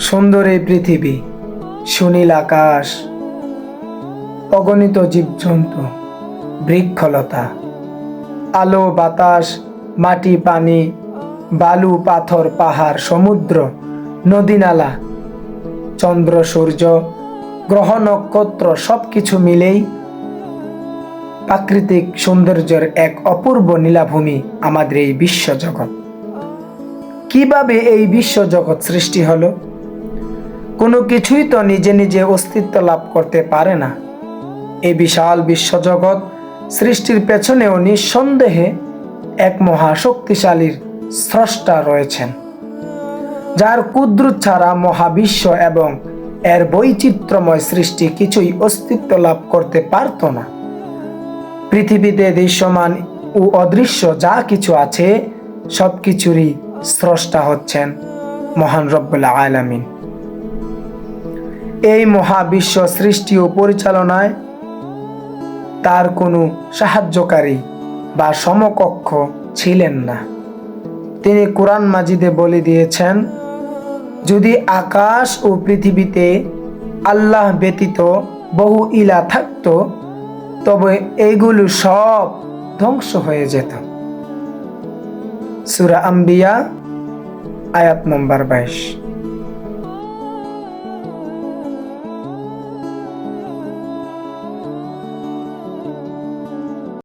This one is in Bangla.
সুন্দর এই পৃথিবী, সুনীল আকাশ, অগণিত জীবজন্তু, বৃক্ষলতা, আলো বাতাস, মাটি পানি, বালু পাথর পাহাড় সমুদ্র নদী নালা, চন্দ্র সূর্য গ্রহ নক্ষত্র সবকিছু মিলেই প্রাকৃতিক সৌন্দর্যের এক অপূর্ব নীলাভূমি আমাদের এই বিশ্বজগৎ। কিভাবে এই বিশ্বজগৎ সৃষ্টি হলো? কোনো কিছুই তো নিজে নিজে অস্তিত্ব লাভ করতে পারে না। এই বিশাল বিশ্বজগৎ সৃষ্টির পেছনেও নিঃসন্দেহে এক মহাশক্তিশালীর স্রষ্টা রয়েছেন, যার কুদরত ছাড়া মহাবিশ্ব এবং এর বৈচিত্র্যময় সৃষ্টি কিছুই অস্তিত্ব লাভ করতে পারত না। পৃথিবীতে দৃশ্যমান ও অদৃশ্য যা কিছু আছে সব কিছুরই স্রষ্টা হচ্ছেন মহান রব্বুল আলামিন। এই মহাবিশ্ব সৃষ্টি ও পরিচালনায় তার কোনো সাহায্যকারী বা সমকক্ষ ছিলেন না। তিনি কুরআন মাজিদে বলে দিয়েছেন, যদি আকাশ ও পৃথিবীতে আল্লাহ ব্যতীত বহু ইলা থাকতো তবে এইগুলো সব ধ্বংস হয়ে যেত। সূরা আম্বিয়া আয়াত নম্বর 22।